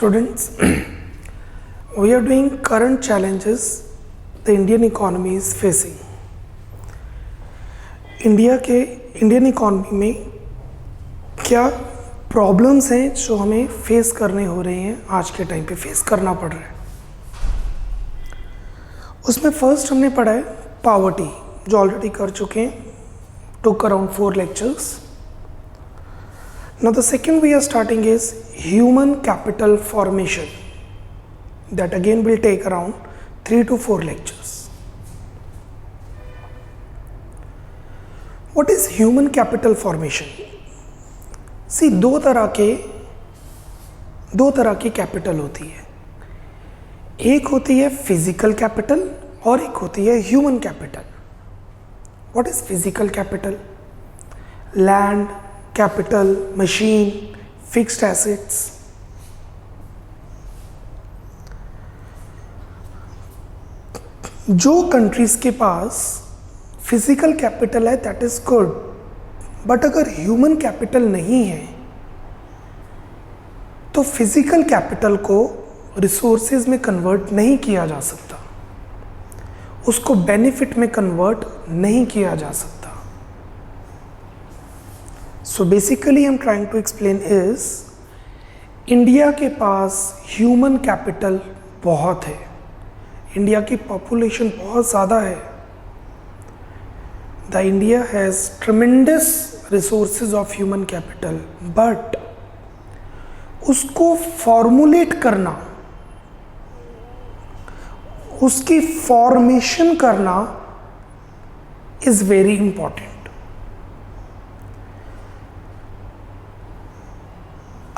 Students, we are doing current challenges the Indian economy is facing. Indian economy में क्या problems हैं जो हमें फेस करने हो रहे हैं, आज के टाइम पे फेस करना पड़ रहा है. उसमें फर्स्ट हमने पढ़ा है पावर्टी, जो ऑलरेडी कर चुके हैं, took around 4 lectures. Now the second we are starting is human capital formation. That again will take around 3 to 4 lectures. What is human capital formation? See, दो तरह की कैपिटल होती है. एक होती है फिजिकल कैपिटल और एक होती है human capital. What is physical capital? Land, capital, machine, fixed assets. जो कंट्रीज के पास फिजिकल कैपिटल है दैट इज गुड, बट अगर ह्यूमन कैपिटल नहीं है तो फिजिकल कैपिटल को रिसोर्सेज में कन्वर्ट नहीं किया जा सकता, उसको बेनिफिट में कन्वर्ट नहीं किया जा सकता. So basically I am trying to explain is India के पास ह्यूमन कैपिटल बहुत है, इंडिया की पॉपुलेशन बहुत ज़्यादा है. The India has ट्रेमेंडस resources of human capital, but उसको फॉर्मुलेट करना, उसकी फॉर्मेशन करना इज वेरी इंपॉर्टेंट.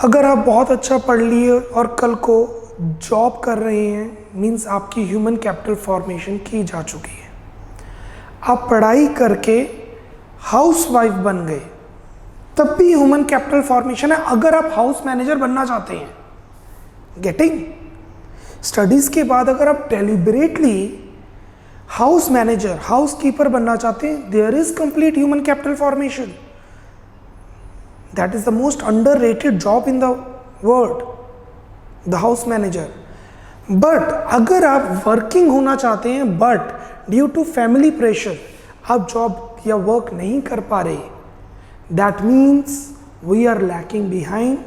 अगर आप बहुत अच्छा पढ़ लिए और कल को जॉब कर रहे हैं, मीन्स आपकी ह्यूमन कैपिटल फॉर्मेशन की जा चुकी है. आप पढ़ाई करके हाउसवाइफ बन गए तब भी ह्यूमन कैपिटल फॉर्मेशन है. अगर आप हाउस मैनेजर बनना चाहते हैं, गेटिंग स्टडीज़ के बाद अगर आप deliberately house manager, housekeeper बनना चाहते हैं, there is complete human capital formation. That is the most underrated job in the world, the house manager. But अगर आप वर्किंग होना चाहते हैं but due to family pressure आप job या वर्क नहीं कर पा रहे, that means we are lacking behind,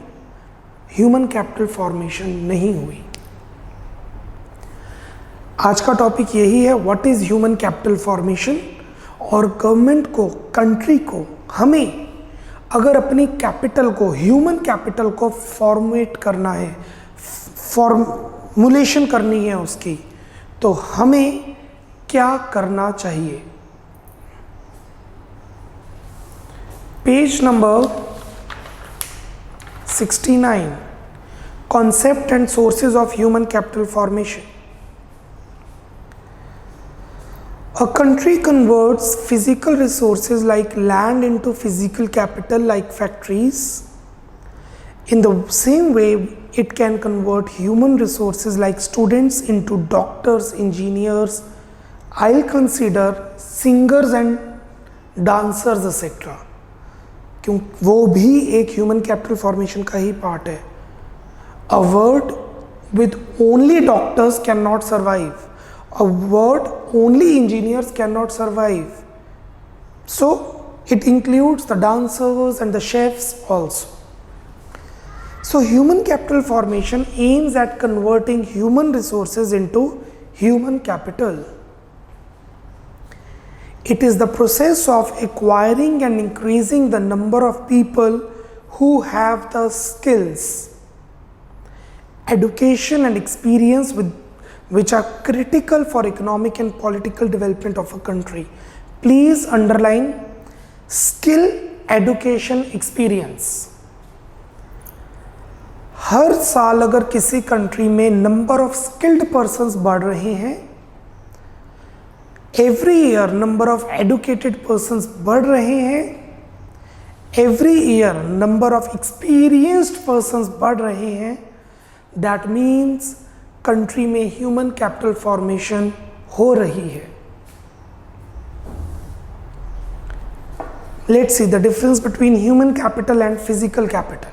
human capital formation नहीं हुई. आज का टॉपिक यही है, what is human capital formation. और गवर्नमेंट को, कंट्री को, हमें अगर अपनी कैपिटल को, ह्यूमन कैपिटल को फॉर्मेट करना है, फॉर्मुलेशन करनी है उसकी, तो हमें क्या करना चाहिए. Page number 69, concept and sources of human capital formation. A country converts physical resources like land into physical capital like factories. In the same way, it can convert human resources like students into doctors, engineers. I'll consider singers and dancers etc. क्यों वो भी एक human capital formation का ही part है. A word with only doctors cannot survive. A word only engineers cannot survive. So it includes the dancers and the chefs also. So human capital formation aims at converting human resources into human capital. It is the process of acquiring and increasing the number of people who have the skills, education and experience which are critical for economic and political development of a country. Please underline skill, education, experience. हर साल अगर किसी country में number of skilled persons बढ़ रहे हैं, every year number of educated persons बढ़ रहे हैं, every year number of experienced persons बढ़ रहे हैं, दैट मीन्स कंट्री में ह्यूमन कैपिटल फॉर्मेशन हो रही है. Let's see the difference between human capital and physical capital.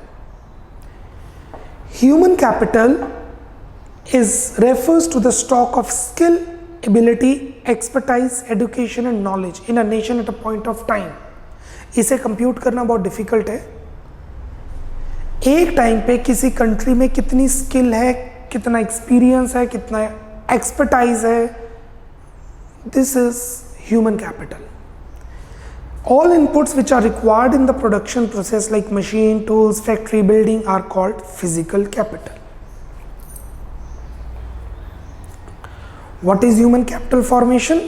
Human capital refers to the stock of skill, ability, expertise, education and knowledge in a nation at a point of time. इसे compute करना बहुत difficult है. एक time पे किसी country में कितनी skill है, कितना एक्सपीरियंस है, कितना एक्सपर्टाइज है, this is human capital. All inputs which are required in the production process like machine, tools, factory, building are called physical capital. What is human capital formation?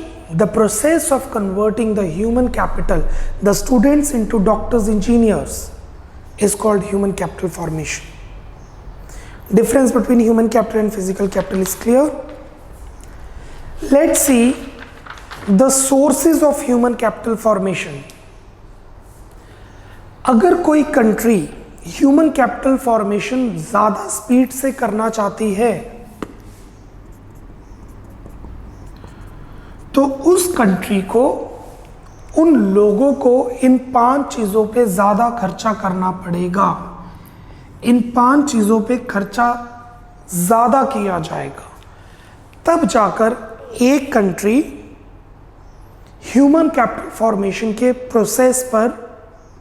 The process of converting the human capital, the students into doctors, engineers is called human capital formation. Difference between human capital and physical capital is clear. Let's see the sources of human capital formation. अगर कोई country human capital formation ज्यादा speed से करना चाहती है तो उस country को, उन लोगों को इन 5 चीजों पे ज्यादा खर्चा करना पड़ेगा. इन 5 चीजों पे खर्चा ज्यादा किया जाएगा, तब जाकर एक कंट्री ह्यूमन कैपिटल फॉर्मेशन के प्रोसेस पर,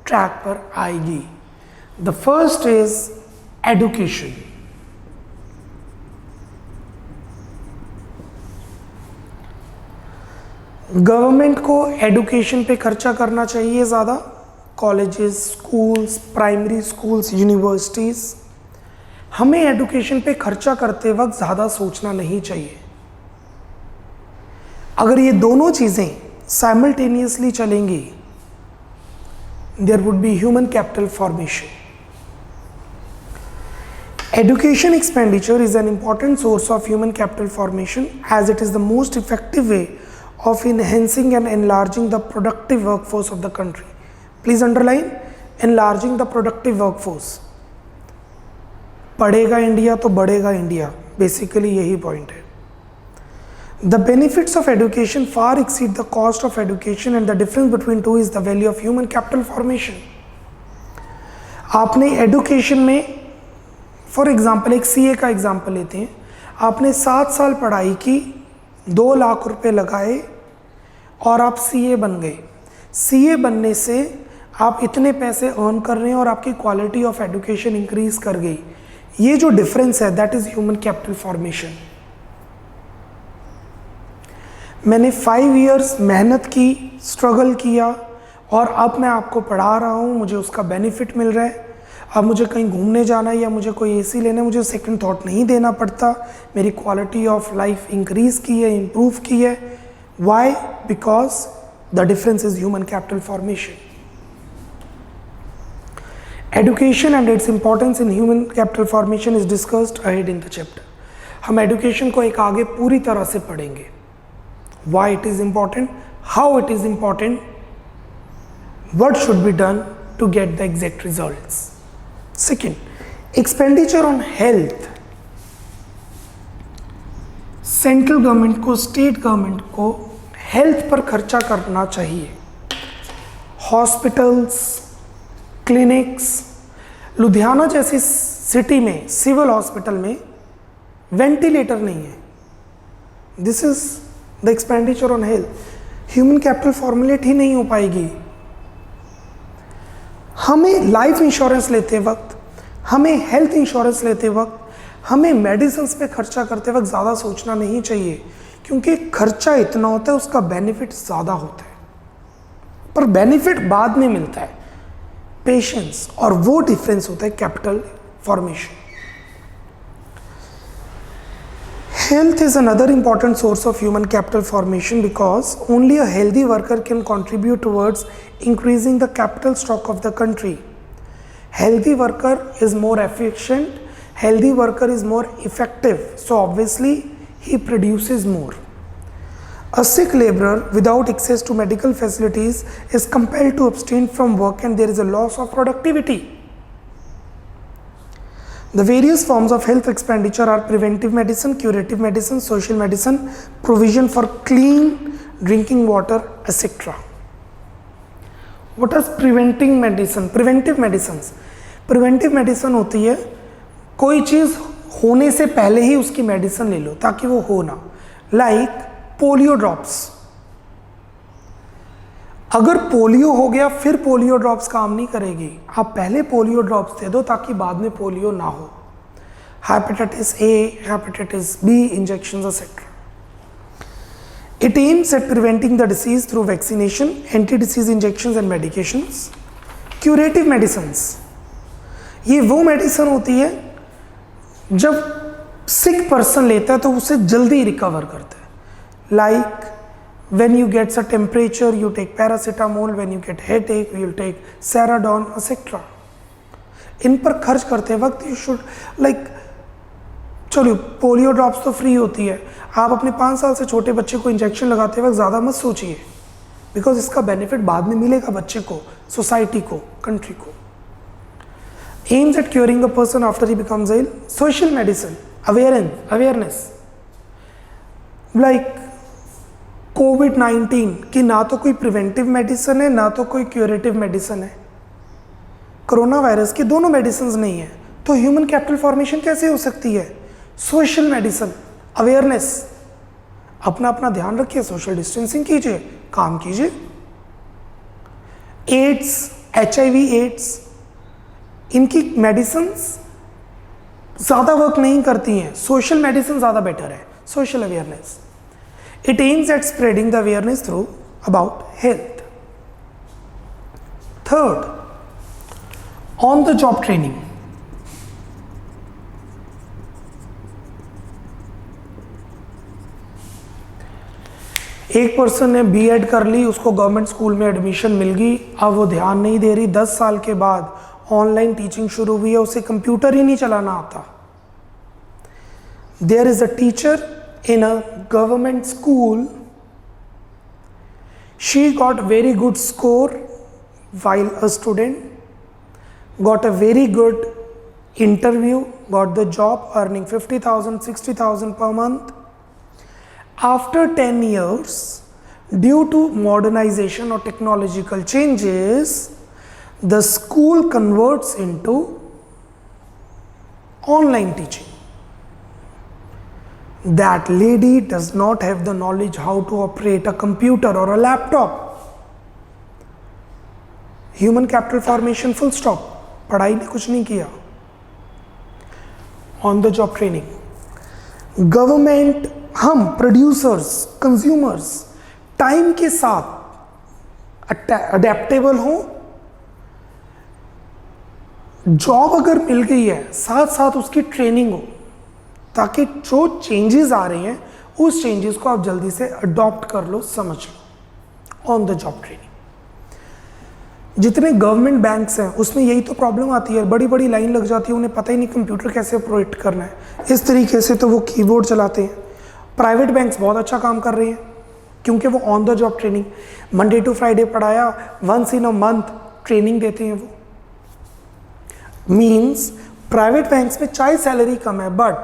ट्रैक पर आएगी. The first is education. Government को एडुकेशन पे खर्चा करना चाहिए ज़्यादा. Colleges, schools, primary schools, universities, हमें एडुकेशन पे खर्चा करते वक्त ज़्यादा सोचना नहीं चाहिए. अगर ये दोनों चीज़ें साइमल्टेनियसली चलेंगी, there would be human capital formation. Education expenditure is an important source of human capital formation as it is the most effective way of enhancing and enlarging the productive workforce of the country. Please underline enlarging the productive workforce. पढ़ेगा India तो बढ़ेगा India, basically यही point है. The benefits of education far exceed the cost of education and the difference between two is the value of human capital formation. आपने education में, for example एक CA का example लेते हैं, आपने 7 साल पढ़ाई की, 2 लाख रुपए लगाए और आप सीए बन गए. सीए बनने से आप इतने पैसे अर्न कर रहे हैं और आपकी क्वालिटी ऑफ एडुकेशन इंक्रीज कर गई. ये जो डिफरेंस है that is human capital formation. मैंने 5 इयर्स मेहनत की, स्ट्रगल किया और अब मैं आपको पढ़ा रहा हूँ, मुझे उसका बेनिफिट मिल रहा है. अब मुझे कहीं घूमने जाना है या मुझे कोई एसी लेना है, मुझे सेकंड थॉट नहीं देना पड़ता. मेरी क्वालिटी ऑफ लाइफ इंक्रीज की है, इम्प्रूव की है. Why? Because the difference is human capital formation. Education and its importance in human capital formation is discussed ahead in the chapter. हम एडुकेशन को एक आगे पूरी तरह से पढ़ेंगे. Why it is important, how it is important, what should be done to get the exact results. Second, expenditure on health. Central government को, state government को हेल्थ पर खर्चा करना चाहिए. हॉस्पिटल्स, क्लिनिक्स, लुधियाना जैसी सिटी में सिविल हॉस्पिटल में ventilator नहीं है. This is the expenditure on health. Human capital formulate ही नहीं हो पाएगी. हमें लाइफ इंश्योरेंस लेते वक्त, हमें हेल्थ इंश्योरेंस लेते वक्त, हमें मेडिसिन पे खर्चा करते वक्त ज़्यादा सोचना नहीं चाहिए, क्योंकि खर्चा इतना होता है, उसका बेनिफिट ज़्यादा होता है, पर बेनिफिट बाद में मिलता है, पेशेंस. और वो डिफरेंस होता है capital formation. Health is another important source of human capital formation because only a healthy worker can contribute towards increasing the capital stock of the country. Healthy worker is more efficient, healthy worker is more effective, so obviously he produces more. A sick laborer without access to medical facilities is compelled to abstain from work and there is a loss of productivity. The various forms of health expenditure are preventive medicine, curative medicine, social medicine, provision for clean drinking water, etc. What is preventing medicine? Preventive medicines. Preventive medicine होती है कोई चीज़ होने से पहले ही उसकी medicine ले लो ताकि वो हो ना। लाइक पोलियो ड्रॉप्स, अगर पोलियो हो गया फिर पोलियो ड्रॉप्स काम नहीं करेगी, आप पहले पोलियो ड्रॉप्स दे दो ताकि बाद में पोलियो ना हो। Hepatitis A, hepatitis B injections etcetera. It aims at preventing the disease through vaccination, anti-disease injections and medications. Curative medicines, ये वो मेडिसिन होती है जब सिक पर्सन लेता है तो उसे जल्दी रिकवर करता है। Like when you get a temperature you take paracetamol, when you get headache you will take Ceradon etc. इन पर खर्च करते वक्त you should like, चलो पोलियो ड्रॉप्स तो फ्री होती है, आप अपने 5 साल से छोटे बच्चे को इंजेक्शन लगाते वक्त ज़्यादा मत सोचिए, बिकॉज इसका बेनिफिट बाद में मिलेगा बच्चे को, सोसाइटी को, कंट्री को। Aims at curing a person after he becomes ill. Social medicine, awareness, like कोविड-19 की ना तो कोई प्रिवेंटिव मेडिसिन है ना तो कोई क्यूरेटिव मेडिसिन है। कोरोना वायरस की दोनों मेडिसिन नहीं है, तो ह्यूमन कैपिटल फॉर्मेशन कैसे हो सकती है? सोशल मेडिसिन, अवेयरनेस, अपना अपना ध्यान रखिए, सोशल डिस्टेंसिंग कीजिए, काम कीजिए। एड्स, HIV एड्स, इनकी मेडिसिन ज़्यादा वर्क नहीं करती हैं, सोशल मेडिसिन ज़्यादा बेटर है। Social awareness, it aims at spreading the awareness through about health. Third, on the job training. एक पर्सन ने B.Ed कर ली, उसको गवर्नमेंट स्कूल में एडमिशन मिल गई, अब वो ध्यान नहीं दे रही, 10 साल के बाद ऑनलाइन टीचिंग शुरू हुई है, उसे कंप्यूटर ही नहीं चलाना आता। There is a teacher in a government school, she got very good score while a student, got a very good interview, got the job, earning 50,000, 60,000 per month. After 10 years, due to modernization or technological changes, the school converts into online teaching. That lady does not have the knowledge how to operate a computer or a laptop. Human capital formation full stop, पढ़ाई ने कुछ नहीं किया। On the job training, government, हम producers, consumers time के साथ adaptable हों। Job अगर मिल गई है, साथ साथ उसकी ट्रेनिंग हो, ताकि जो चेंजेस आ रही हैं उस चेंजेस को आप जल्दी से अडॉप्ट कर लो, समझ लो। ऑन द जॉब ट्रेनिंग, जितने गवर्नमेंट बैंक्स हैं उसमें यही तो प्रॉब्लम आती है, बड़ी बड़ी लाइन लग जाती है, उन्हें पता ही नहीं कंप्यूटर कैसे ऑपरेट करना है, इस तरीके से तो वो कीबोर्ड चलाते हैं। प्राइवेट बैंक्स बहुत अच्छा काम कर रहे हैं क्योंकि वो on the job training, Monday to Friday पढ़ाया, once in a month training देते हैं। वो मीन्स प्राइवेट बैंक्स में चाहे सैलरी कम है बट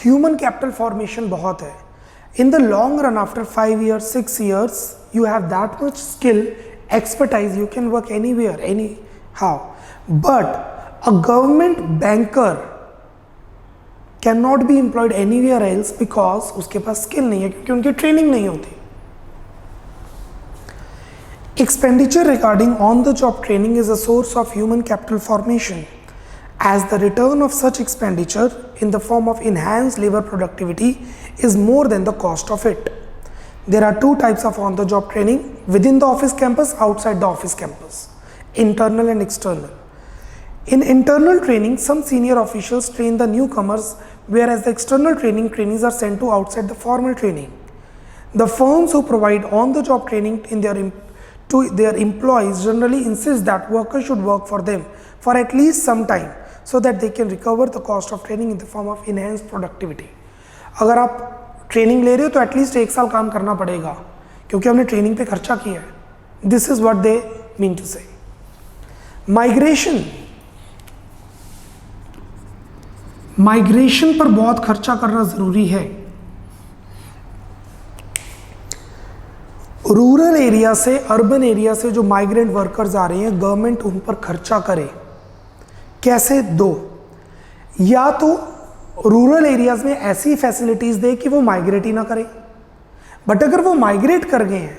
ह्यूमन कैपिटल फॉर्मेशन बहुत है। In the long run, after 5 years, 6 years, you have that much skill, expertise, you can work anywhere, anyhow. But a government banker cannot be employed anywhere else because उसके पास skill नहीं है, क्योंकि उनकी training नहीं होती। Expenditure regarding on-the-job training is a source of human capital formation, as the return of such expenditure in the form of enhanced labor productivity is more than the cost of it. There are 2 types of on-the-job training: within the office campus, outside the office campus, internal and external. In internal training, some senior officials train the newcomers, whereas the external trainees are sent to outside the formal training. The firms who provide on-the-job training to their employees generally insist that workers should work for them for at least some time so that they can recover the cost of training in the form of enhanced productivity. अगर आप training ले रहे हो तो at least 1 साल काम करना पड़ेगा क्योंकि हमने ट्रेनिंग पे खर्चा किया है। This is what they mean to say. Migration पर बहुत खर्चा करना जरूरी है। रूरल एरिया से, अर्बन एरिया से जो माइग्रेंट वर्कर्स आ रहे हैं, गवर्नमेंट उन पर खर्चा करे। कैसे? 2, या तो रूरल एरियाज में ऐसी फैसिलिटीज दे कि वो माइग्रेट ही ना करें, बट अगर वो माइग्रेट कर गए हैं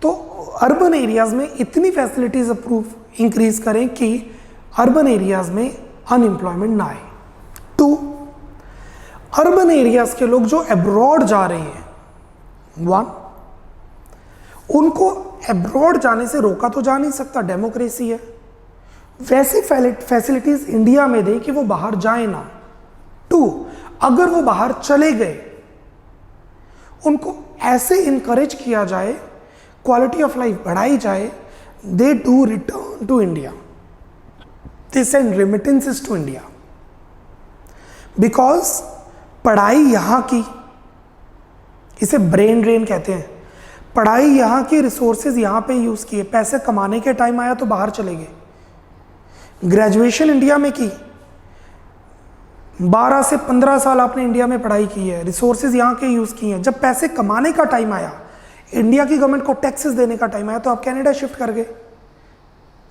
तो अर्बन एरियाज में इतनी फैसिलिटीज अप्रूव इंक्रीज करें कि अर्बन एरियाज में अनएम्प्लॉयमेंट ना आए। 2, अर्बन एरियाज के लोग जो अब्रॉड जा रहे हैं, 1, उनको अब्रॉड जाने से रोका तो जा नहीं सकता, डेमोक्रेसी है, वैसी फैसिलिटीज इंडिया में दे कि वो बाहर जाए ना। 2, अगर वो बाहर चले गए उनको ऐसे इनकरेज किया जाए, क्वालिटी ऑफ लाइफ बढ़ाई जाए, they do return to India, they send remittances to India, because पढ़ाई यहां की, इसे ब्रेन ड्रेन कहते हैं, पढ़ाई यहां की, रिसोर्सेज यहां पे यूज किए, पैसे कमाने के टाइम आया तो बाहर चले गए। ग्रेजुएशन इंडिया में की, 12 से 15 साल आपने इंडिया में पढ़ाई की है, रिसोर्सेज यहाँ के यूज़ किए हैं, जब पैसे कमाने का टाइम आया, इंडिया की गवर्नमेंट को टैक्सेस देने का टाइम आया तो आप कनाडा शिफ्ट कर गए।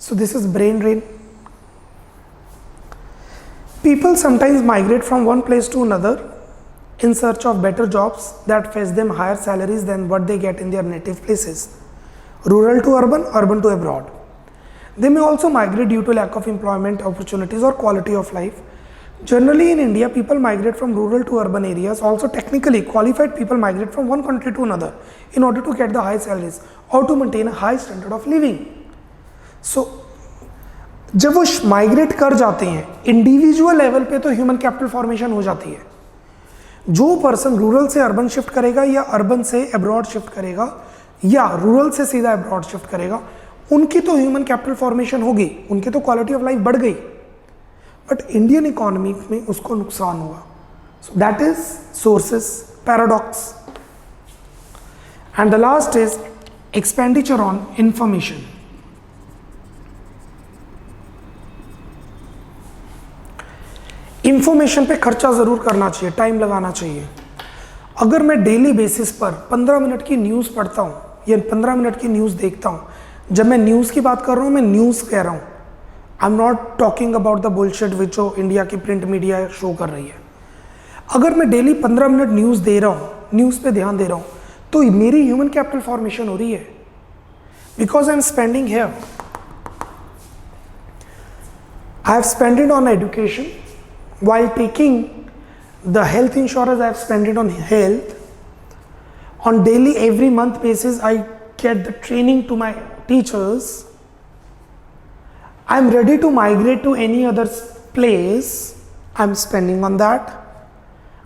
So this is brain drain. People sometimes migrate from one place to another in search of better jobs that fetch them higher salaries than what they get in their native places. Rural to urban, urban to abroad. They may also migrate due to lack of employment opportunities or quality of life. Generally in India, people migrate from rural to urban areas. Also technically, qualified people migrate from one country to another in order to get the high salaries or to maintain a high standard of living. So, जब वो migrate कर जाते हैं individual level पे तो human capital formation हो जाती है। जो पर्सन रूरल से अर्बन शिफ्ट करेगा या अर्बन से अब्रॉड शिफ्ट करेगा या रूरल से सीधा अब्रॉड शिफ्ट करेगा, उनकी तो ह्यूमन कैपिटल फॉर्मेशन होगी, उनकी तो क्वालिटी ऑफ लाइफ बढ़ गई, बट इंडियन इकोनॉमी में उसको नुकसान हुआ। So that is sources paradox. And the last is expenditure on information. Information पे खर्चा ज़रूर करना चाहिए, टाइम लगाना चाहिए। अगर मैं डेली बेसिस पर 15 मिनट की न्यूज़ पढ़ता हूँ या 15 मिनट की न्यूज़ देखता हूँ, जब मैं न्यूज़ की बात कर रहा हूँ मैं न्यूज़ कह रहा हूँ, I am not talking about the bullshit which जो इंडिया की प्रिंट मीडिया शो कर रही है। अगर मैं डेली 15 मिनट न्यूज़ दे रहा हूँ, न्यूज़ पे ध्यान दे रहा हूँ, तो मेरी ह्यूमन कैपिटल फॉर्मेशन हो रही है, because I am spending here. I have spend it on education. While taking the health insurance, I have spent it on health. On daily, every month basis, I get the training to my teachers. I am ready to migrate to any other place. I am spending on that.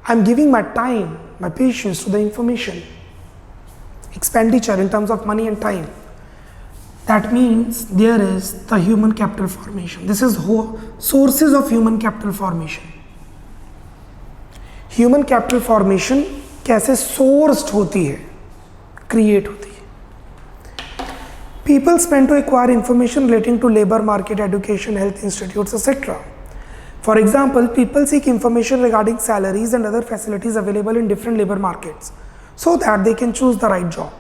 I am giving my time, my patience to the information. Expenditure in terms of money and time. That means there is the human capital formation. This is sources of human capital formation. Human capital formation कैसे sourced होती है, create होती है. People spend to acquire information relating to labor market, education, health institutes, etc. For example, people seek information regarding salaries and other facilities available in different labor markets so that they can choose the right job.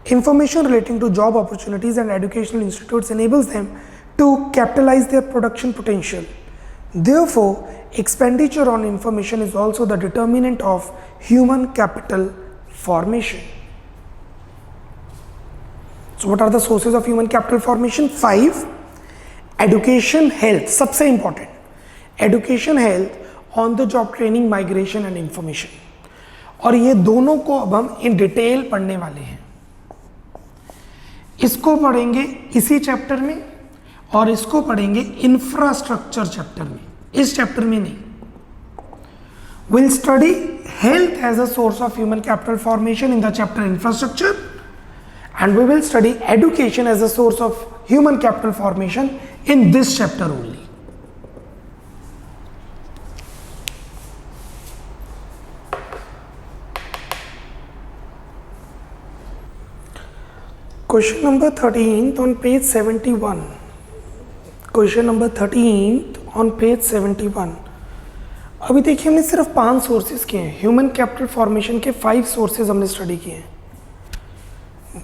Information relating to job opportunities and educational institutes enables them to capitalize their production potential. Therefore, expenditure on information is also the determinant of human capital formation. So, what are the sources of human capital formation? 5. Education, health, सबसे important. Education, health, on the job training, migration and information. और ये दोनों को अब हम in detail पढ़ने वाले हैं. इसको पढ़ेंगे इसी चैप्टर में और इसको पढ़ेंगे इंफ्रास्ट्रक्चर चैप्टर में, इस चैप्टर में नहीं. Will study health as a source of human capital formation in the chapter infrastructure and we will study education as a source of human capital formation in this chapter only. Question number 13th on page 71. Question number 13th on page 71. अभी देखिए हमने सिर्फ 5 sources किए हैं. Human capital formation के 5 sources हमने study किए हैं,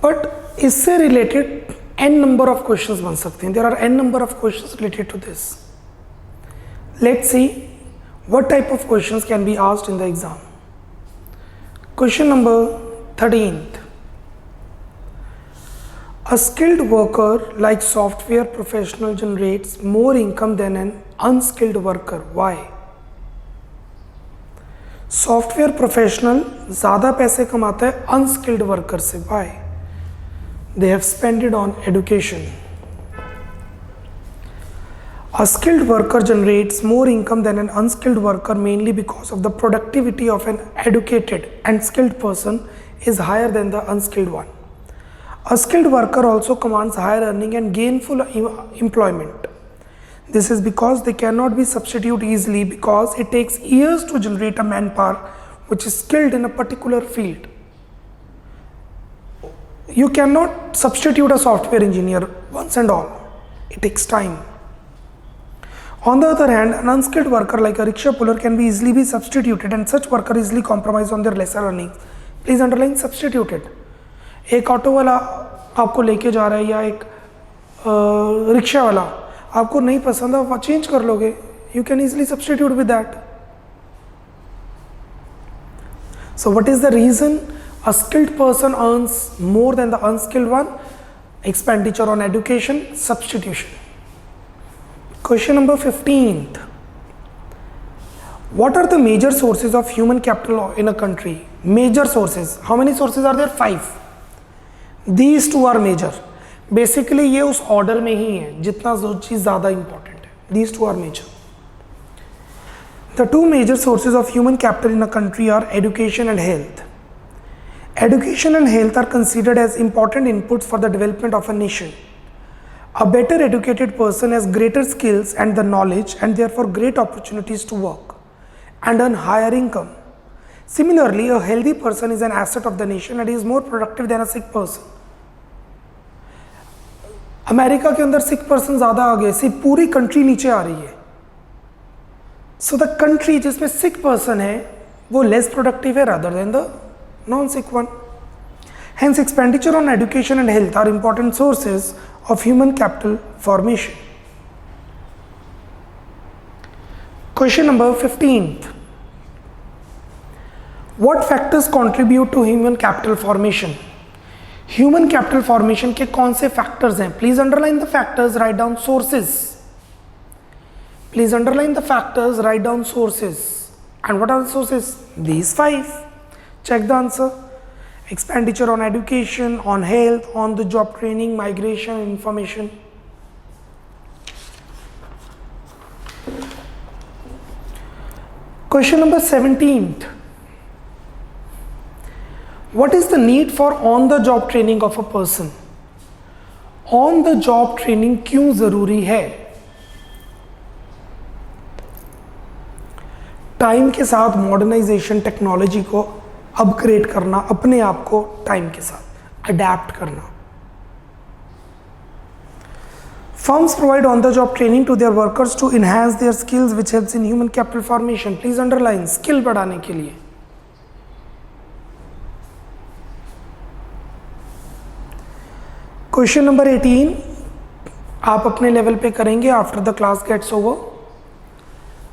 बट इससे related n number of questions बन सकते हैं. There are n number of questions related to this. Let's see What type of questions can be asked in the exam? Question number 13th. A skilled worker like software professional generates more income than an unskilled worker. Why? Software professional ज़्यादा पैसे कमाता है unskilled worker से. Why? They have spend it on education. A skilled worker generates more income than an unskilled worker mainly because of the productivity of an educated and skilled person is higher than the unskilled one. A skilled worker also commands higher earning and gainful employment. This is because they cannot be substituted easily because it takes years to generate a manpower which is skilled in a particular field. You cannot substitute a software engineer once and all. It takes time. On the other hand, an unskilled worker like a rickshaw puller can be easily be substituted and such worker easily compromise on their lesser earnings. Please underline substituted. एक auto वाला आपको लेके जा रहा है या एक rickshaw वाला आपको नहीं पसंद आप चेंज कर लोगे. You can easily substitute with that. So what is the reason a skilled person earns more than the unskilled one? Expenditure on education, substitution. Question number 15th. What are the major sources of human capital in a country? Major sources. How many sources are there? 5. These two are major. Basically ये उस order में ही है जितना जो चीज़ ज़्यादा important है. These two are major. The two major sources of human capital in a country are education and health. Education and health are considered as important inputs for the development of a nation. A better educated person has greater skills and the knowledge and therefore great opportunities to work and earn higher income. Similarly, a healthy person is an asset of the nation and is more productive than a sick person. America के अंदर सिक person ज़्यादा आ गए, सिर्फ पूरी country नीचे आ रही है. So the country जिसमें सिक पर्सन है वो लेस प्रोडक्टिव है rather than the non sick one. Hence, expenditure on education and health are important sources of human capital formation. Question number 15th. What factors contribute to human capital formation? Human capital formation के कौन से factors हैं? Please underline the factors, write down sources. Please underline the factors, write down sources. And what are the sources? These 5. Check the answer. Expenditure on education, on health, on the job training, migration, information. Question number 17th. What is the need for on the job training of a person? On the job training क्यों जरूरी है? Time के साथ modernisation technology को upgrade करना, अपने आप को टाइम के साथ अडेप्ट करना. Firms provide on-the-job training to their workers to enhance their skills, which helps in human capital formation. Please underline skill बढ़ाने के लिए. Question number 18 आप अपने लेवल पे करेंगे after the class gets over.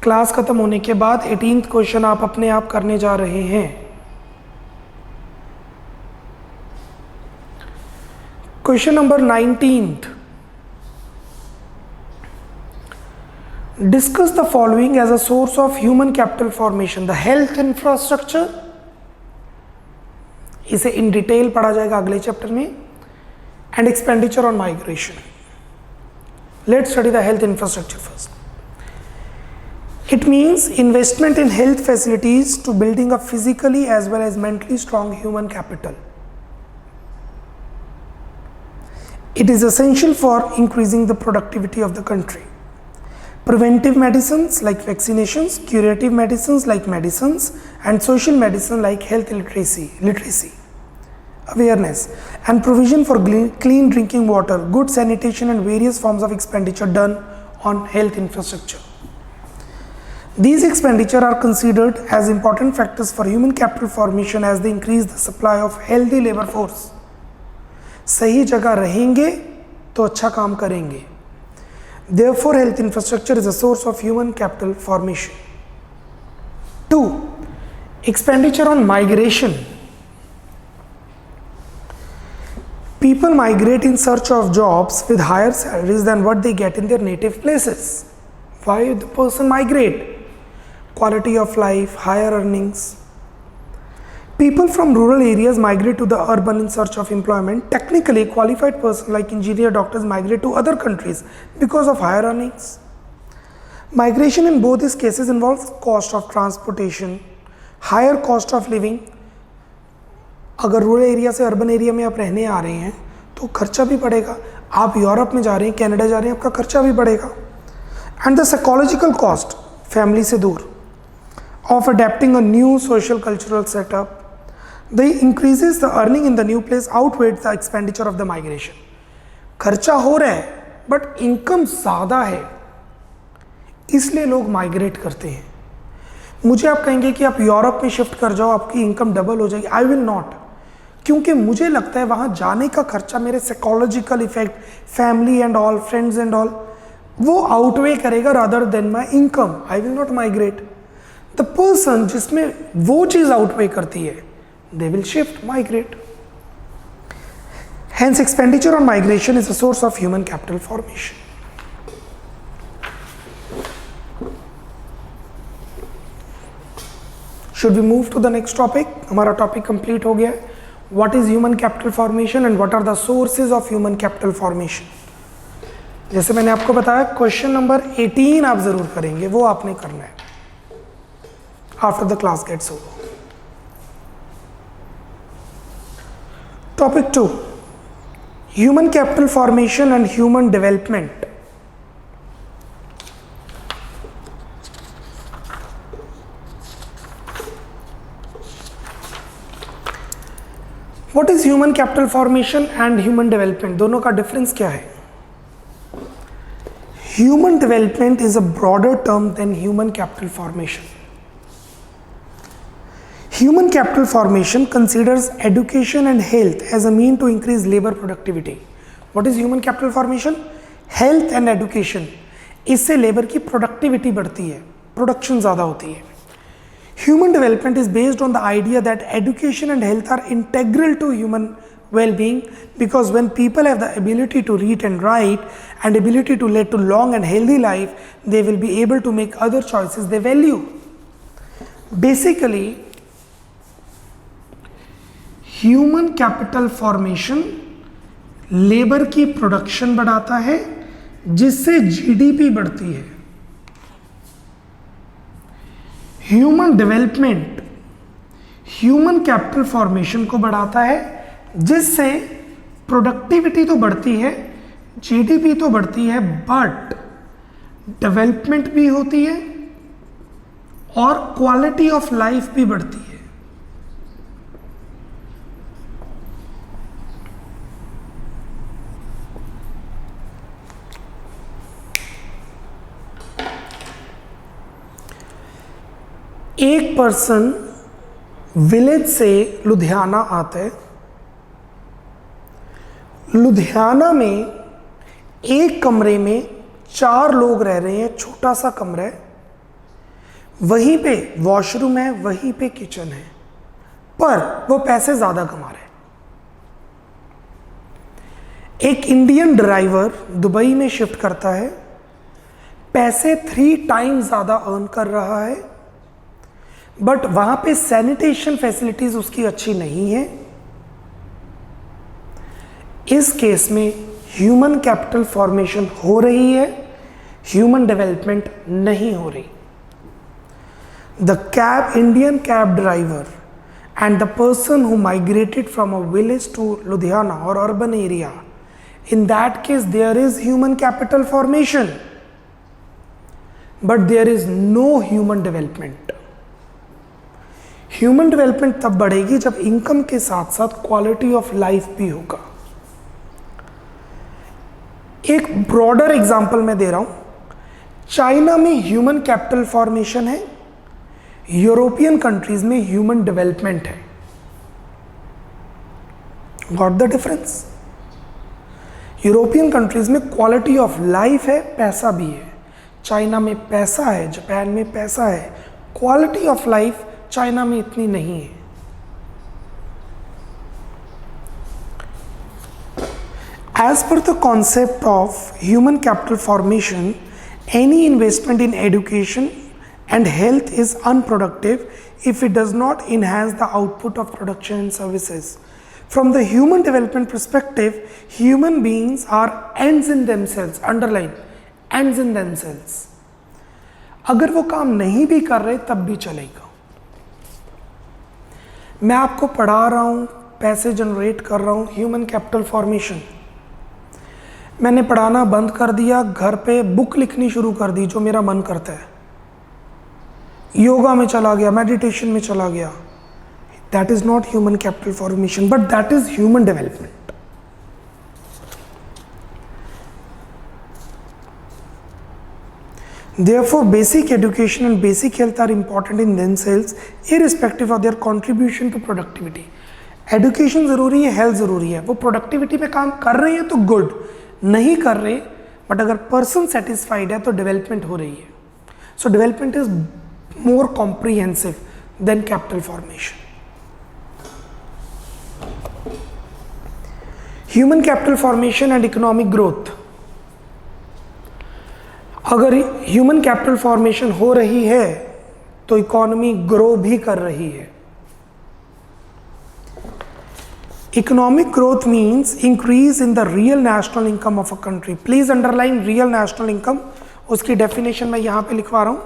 Class खत्म होने के बाद 18th क्वेश्चन आप अपने आप करने जा रहे हैं. Question number 19th. Discuss the following as a source of human capital formation. The health infrastructure. इसे in detail पढ़ा जाएगा अगले चैप्टर में. And expenditure on migration. Let's study the health infrastructure first. It means investment in health facilities to building a physically as well as mentally strong human capital. It is essential for increasing the productivity of the country. Preventive medicines like vaccinations, curative medicines like medicines, and social medicine like health literacy, awareness, and provision for clean drinking water, good sanitation, and various forms of expenditure done on health infrastructure. These expenditure are considered as important factors for human capital formation as they increase the supply of healthy labor force. सही जगह रहेंगे तो अच्छा काम करेंगे. Therefore, health infrastructure is a source of human capital formation. 2. Expenditure on migration. People migrate in search of jobs with higher salaries than what they get in their native places. Why the person migrate? Quality of life, higher earnings. People from rural areas migrate to the urban in search of employment. Technically qualified persons like engineer, doctors migrate to other countries because of higher earnings. Migration in both these cases involves cost of transportation, higher cost of living. अगर rural area से urban area में आप रहने आ रहे हैं तो खर्चा भी बढ़ेगा. आप यूरोप में जा रहे हैं, कनाडा जा रहे हैं, आपका खर्चा भी बढ़ेगा. And the psychological cost, family से दूर, of adapting a new social cultural setup, the increases the earning in the new place outweigh the expenditure of the migration. खर्चा हो रहा है बट इनकम ज़्यादा है, इसलिए लोग माइग्रेट करते हैं. मुझे आप कहेंगे कि आप यूरोप में शिफ्ट कर जाओ, आपकी इनकम डबल हो जाएगी. आई विल नॉट, क्योंकि मुझे लगता है वहाँ जाने का खर्चा, मेरे psychological effect, family and all, friends and all, वो आउटवे करेगा rather than my income. I will not migrate. The person जिसमें वो चीज़ आउटवे करती है, they will shift, migrate. Hence, expenditure on migration is a source of human capital formation. Should we move to the next topic? हमारा topic complete हो गया है. What is human capital formation and what are the sources of human capital formation? जैसे मैंने आपको बताया, question number 18 आप जरूर करेंगे, वो आपने करना है after the class gets over. Topic 2, human capital formation and human development. What is human capital formation and human development? दोनों का डिफरेंस क्या है? Human development is a broader term than human capital formation. Human capital formation considers education and health as a mean to increase labor productivity. What is human capital formation? Health and education. इससे labour की productivity बढ़ती है, production ज़्यादा होती है. Human development is based on the idea that education and health are integral to human well-being, because when people have the ability to read and write and ability to lead to long and healthy life, they will be able to make other choices they value. Basically, human capital formation labour की production बढ़ाता है, जिससे GDP बढ़ती है. Human development human capital formation को बढ़ाता है, जिससे प्रोडक्टिविटी तो बढ़ती है, जीडीपी तो बढ़ती है, बट डेवलपमेंट भी होती है और क्वालिटी ऑफ लाइफ भी बढ़ती है. एक पर्सन विलेज से लुधियाना आता है. लुधियाना में एक कमरे में 4 लोग रह रहे हैं, छोटा सा कमरा है, वहीं पे वॉशरूम है, वहीं पे किचन है, पर वो पैसे ज़्यादा कमा रहे हैं. एक इंडियन ड्राइवर दुबई में शिफ्ट करता है, पैसे 3 टाइम्स ज़्यादा अर्न कर रहा है, बट वहाँ पे सैनिटेशन फैसिलिटीज़ उसकी अच्छी नहीं है. इस केस में ह्यूमन कैपिटल फॉर्मेशन हो रही है, ह्यूमन डेवलपमेंट नहीं हो रही. The Indian cab driver and the person who migrated from a village to Ludhiana और urban area, in that case there is human capital formation, but there is no human development. Human development तब बढ़ेगी जब income के साथ साथ quality of life भी होगा. एक ब्रॉडर एग्जांपल मैं दे रहा हूं. चाइना में ह्यूमन कैपिटल फॉर्मेशन है, यूरोपियन कंट्रीज में ह्यूमन डेवलपमेंट है. Got the difference? European countries में क्वालिटी ऑफ लाइफ है, पैसा भी है. चाइना में पैसा है, जापान में पैसा है, क्वालिटी ऑफ लाइफ चाइना में इतनी नहीं है। As per the concept of human capital formation, any investment in education and health is unproductive if it does not enhance the output of production and services. From the human development perspective, human beings are ends in themselves, underline, ends in themselves. अगर वो काम नहीं भी कर रहे तब भी चलेगा। मैं आपको पढ़ा रहा हूँ, पैसे जनरेट कर रहा हूँ, ह्यूमन कैपिटल फॉर्मेशन। मैंने पढ़ाना बंद कर दिया, घर पे बुक लिखनी शुरू कर दी जो मेरा मन करता है, योगा में चला गया, मेडिटेशन में चला गया, that is not human capital formation, but that is human development. Therefore, basic education and basic health are important in themselves, irrespective of their contribution to productivity. Education ज़रूरी है, हेल्थ ज़रूरी है। वो प्रोडक्टिविटी पे काम कर रहे हैं तो गुड, नहीं कर रहे बट अगर पर्सन सेटिस्फाइड है तो डेवलपमेंट हो रही है। So development is more comprehensive than capital formation. Human capital formation and economic growth. अगर ह्यूमन कैपिटल फॉर्मेशन हो रही है तो इकोनॉमी ग्रो भी कर रही है। Economic growth means increase in the real national income of a country. Please underline real national income. उसकी definition मैं यहाँ पे लिखवा रहा हूँ।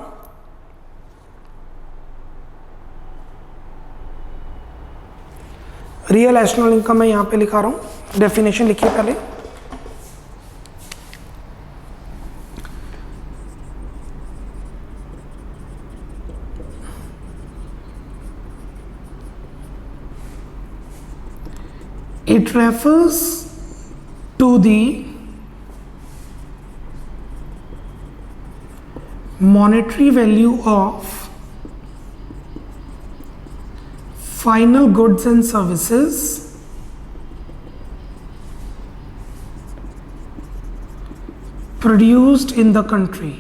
Real national income मैं यहाँ पे लिखा रहा हूँ। Definition लिखिए पहले। It refers to the monetary value of final goods and services produced in the country.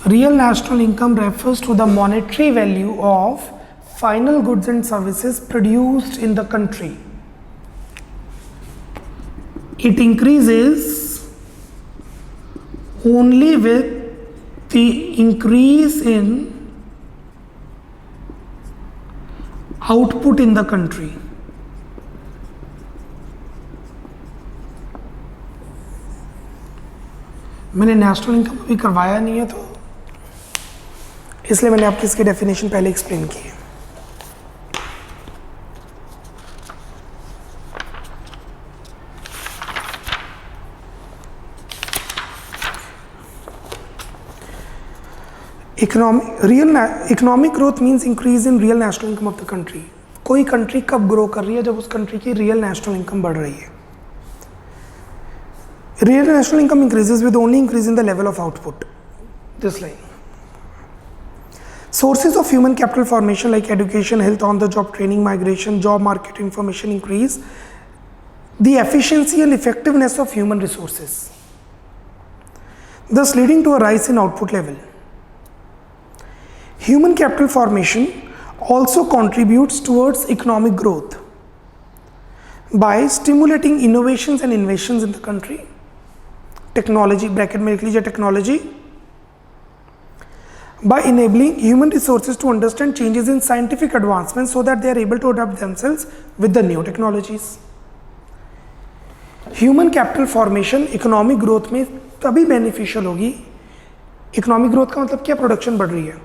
Real national income refers to the monetary value of final goods and services produced in the country. It increases only with the increase in output in the country. मैंने national income अभी करवाया नहीं है तो इसलिए मैंने आपकी इसकी डेफिनेशन पहले एक्सप्लेन की है। Economic growth means increase in real national income of the country. कोई कंट्री कब ग्रो कर रही है? जब उस कंट्री की रियल नेशनल इनकम बढ़ रही है। Real national income increases with only increase in the level of output. This line. Sources of human capital formation like education, health, on-the-job training, migration, job market information increase the efficiency and effectiveness of human resources, thus leading to a rise in output level. Human capital formation also contributes towards economic growth by stimulating innovations and inventions in the country. Technology, bracket में लिख लीजिए technology, by enabling human resources to understand changes in scientific advancements so that they are able to adapt themselves with the new technologies. Human capital formation economic growth में तभी beneficial होगी। economic growth का मतलब क्या? Production बढ़ रही है।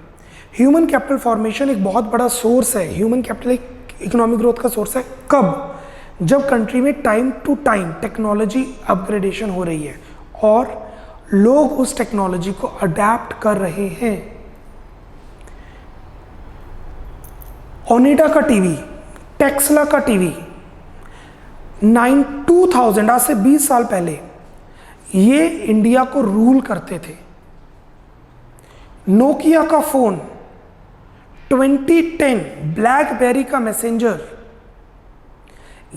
Human capital formation एक बहुत बड़ा सोर्स है। ह्यूमन कैपिटल एक इकोनॉमिक ग्रोथ का सोर्स है। कब? जब कंट्री में time to time technology upgradation हो रही है और लोग उस टेक्नोलॉजी को अडेप्ट कर रहे हैं। ओनिडा का टीवी, टेक्सला का टीवी 2000 आज से 20 साल पहले ये इंडिया को रूल करते थे। नोकिया का फोन 2010, ब्लैकबेरी का मैसेंजर,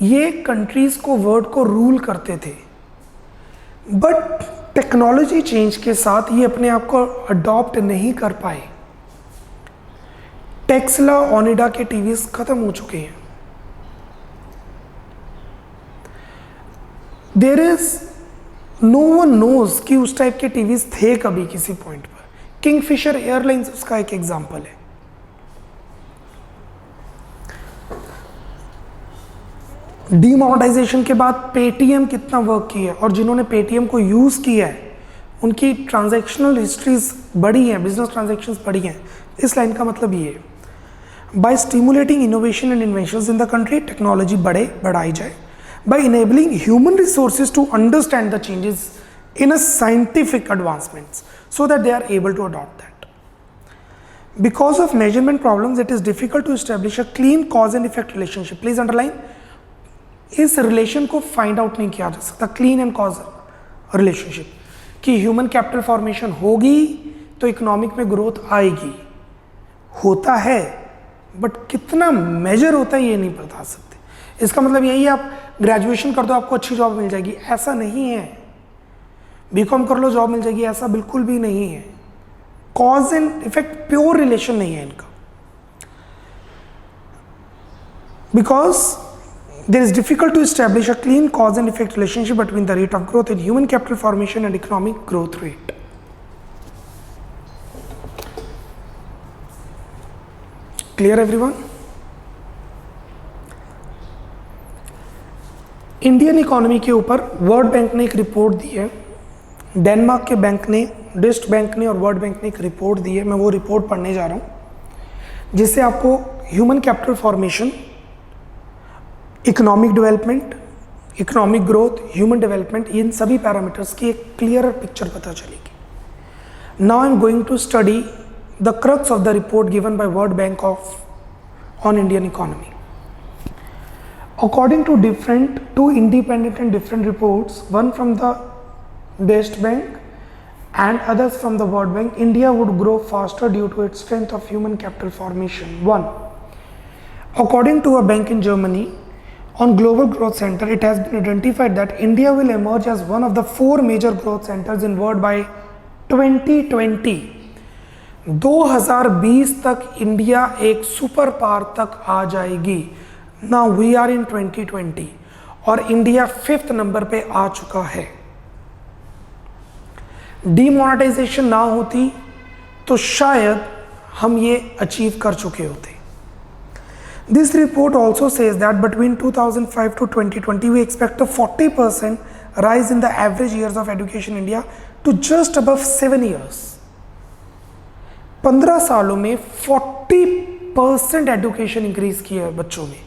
ये कंट्रीज को वर्ल्ड को रूल करते थे। बट टेक्नोलॉजी चेंज के साथ ये अपने आप को अडॉप्ट नहीं कर पाए। टेस्ला, ओनिडा के टीवीज खत्म हो चुके हैं। There is no one knows कि उस टाइप के टीवीज थे कभी किसी पॉइंट पर। किंगफिशर एयरलाइंस उसका एक एग्जांपल है। डीमोनेटाइजेशन के बाद पेटीएम कितना वर्क किया है, और जिन्होंने पेटीएम को यूज किया है उनकी ट्रांजैक्शनल हिस्ट्रीज बड़ी हैं, बिजनेस ट्रांजैक्शंस बड़ी हैं। इस लाइन का मतलब ये है, by stimulating innovation and inventions in the country, technology बढ़ाई जाए। By enabling human resources to understand the changes in a scientific advancements so that they are able to adopt that. Because of measurement problems, it is difficult to establish a clean cause and effect relationship. Please underline, इस relation को find out नहीं किया जा सकता, clean and cause relationship, कि human capital formation होगी तो economic में growth आएगी। होता है, but कितना measure होता है ये नहीं बता सकते। इसका मतलब यही है, आप ग्रेजुएशन कर दो आपको अच्छी जॉब मिल जाएगी, ऐसा नहीं है। बीकॉम कर लो जॉब मिल जाएगी, ऐसा बिल्कुल भी नहीं है। Cause and effect pure relation नहीं है इनका, because there is difficult to establish a clean cause and effect relationship between the rate of growth in human capital formation and economic growth rate. Clear everyone? Indian economy के ऊपर world bank ने एक report दी है, Denmark के bank ने, डिस्ट bank ने और वर्ल्ड बैंक ने एक रिपोर्ट दी है। मैं वो रिपोर्ट पढ़ने जा रहा हूँ, जिससे आपको human capital formation, economic development, economic growth, human development, इन सभी पैरामीटर्स की एक क्लियर पिक्चर पता चलेगी। Now I am going to study the crux of the report given by World Bank on Indian economy. According to two independent and different reports, one from the Best Bank and others from the World Bank, India would grow faster due to its strength of human capital formation. 1. According to a bank in Germany, on Global Growth Center, it has been identified that India will emerge as one of the 4 major growth centers in world by 2020. 2020 तक India एक super power तक आ जाएगी। Now we are in 2020 और India 5th number पे आ चुका है। Demonetisation ना होती तो शायद हम ये अचीव कर चुके होते। This report also says that between 2005 to 2020 we expect a 40% rise in the average years of education in India to just above 7 years. 15 सालों में 40% एडुकेशन इंक्रीज किया है बच्चों में।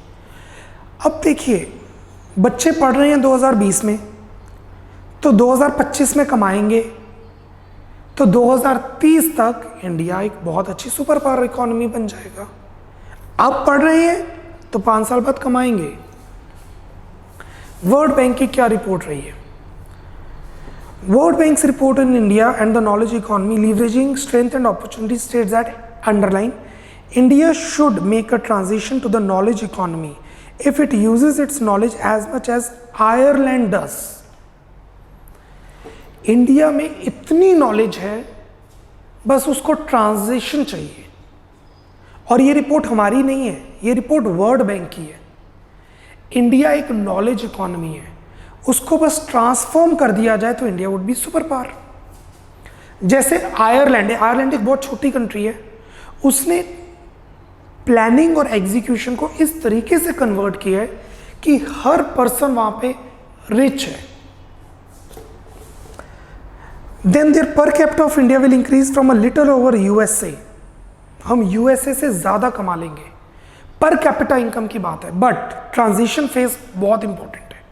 अब देखिए, बच्चे पढ़ रहे हैं 2020 में, तो 2025 में कमाएंगे, तो 2030 तक इंडिया एक बहुत अच्छी सुपर पावर इकोनॉमी बन जाएगा। अब पढ़ रहे हैं तो 5 साल बाद कमाएंगे। वर्ल्ड बैंक की क्या रिपोर्ट रही है? World bank's report in India and the knowledge economy leveraging strength and opportunity states that underline India should make a transition to the knowledge economy if it uses its knowledge as much as Ireland does. India में इतनी knowledge है, बस उसको transition चाहिए। और ये report हमारी नहीं है, ये रिपोर्ट वर्ल्ड बैंक की है। इंडिया एक नॉलेज इकोनॉमी है, उसको बस ट्रांसफॉर्म कर दिया जाए तो India would be super power. जैसे आयरलैंड है, आयरलैंड एक बहुत छोटी कंट्री है, उसने प्लानिंग और एग्जीक्यूशन को इस तरीके से कन्वर्ट किया है कि हर पर्सन वहां पे रिच है। Then there per capita of India will increase from a little over USA. हम यूएसए से ज्यादा कमा लेंगे, पर कैपिटा इनकम की बात है, बट ट्रांजिशन फेज बहुत इंपॉर्टेंट है।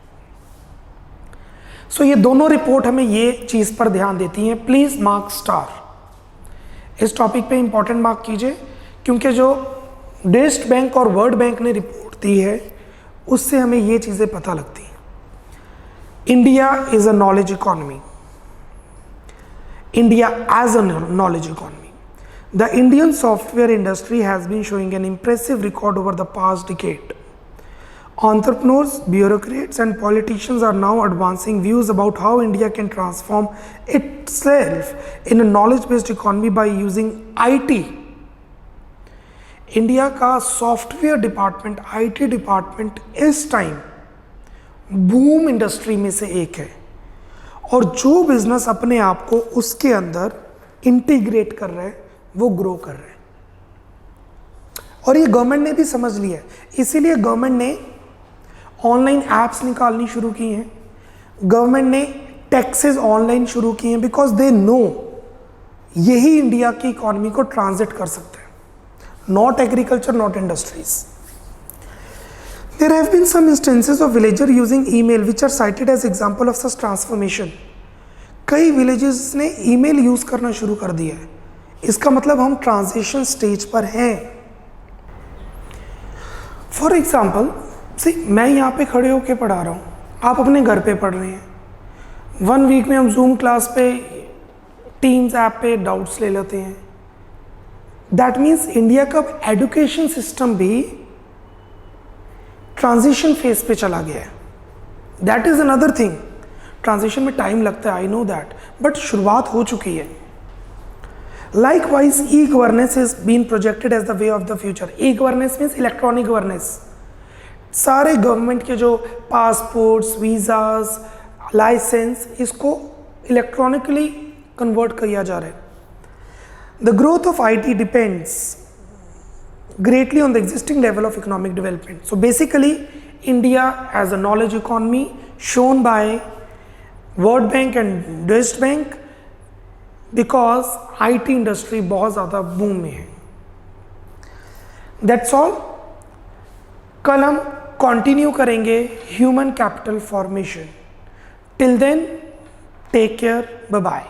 सो ये दोनों रिपोर्ट हमें ये चीज पर ध्यान देती हैं। प्लीज मार्क स्टार, इस टॉपिक पे इंपॉर्टेंट मार्क कीजिए, क्योंकि जो बेस्ट बैंक और वर्ल्ड बैंक ने रिपोर्ट दी है उससे हमें ये चीजें पता लगती हैं। India is a knowledge economy, India as a knowledge economy. The Indian software industry has been showing an impressive record over the past decade Entrepreneurs, bureaucrats, and politicians are now advancing views about how India can transform itself in a knowledge-based economy by using IT. India का software department, IT department इस time boom industry में से एक है, और जो business अपने आप को उसके अंदर इंटीग्रेट कर रहे हैं वो ग्रो कर रहे हैं, और ये गवर्नमेंट ने भी समझ लिया है। इसीलिए गवर्नमेंट ने ऑनलाइन एप्स निकालनी शुरू की हैं, गवर्नमेंट ने टैक्सेस ऑनलाइन शुरू किए हैं, बिकॉज दे नो यही इंडिया की इकोनॉमी को ट्रांजिट कर सकते हैं, not agriculture, not industries. There have been some instances of villager using email which are cited as example of such transformation. कई villages ने email यूज करना शुरू कर दिया है, इसका मतलब हम ट्रांजिशन स्टेज पर हैं। फॉर एग्जाम्पल मैं यहाँ पे खड़े होके पढ़ा रहा हूँ, आप अपने घर पे पढ़ रहे हैं। 1 वीक में हम जूम क्लास पे, टीम्स ऐप पे डाउट्स ले लेते हैं। दैट मीन्स इंडिया का एजुकेशन सिस्टम भी ट्रांजिशन फेज पे चला गया है। That is another thing. Transition में टाइम लगता है, आई नो दैट, बट शुरुआत हो चुकी है। Likewise, e-governance is being projected as the way of the future. E-governance means electronic governance. सारे गवर्नमेंट के जो पासपोर्ट्स, वीज़ाज, लाइसेंस, इसको इलेक्ट्रॉनिकली कन्वर्ट किया जा रहा है। The growth of IT depends greatly on the existing level of economic development. So basically, India as a knowledge economy shown by World Bank and Deutsche Bank, because IT industry बहुत ज़्यादा boom में है। That's all. कल हम continue करेंगे human capital formation. Till then take care, bye bye.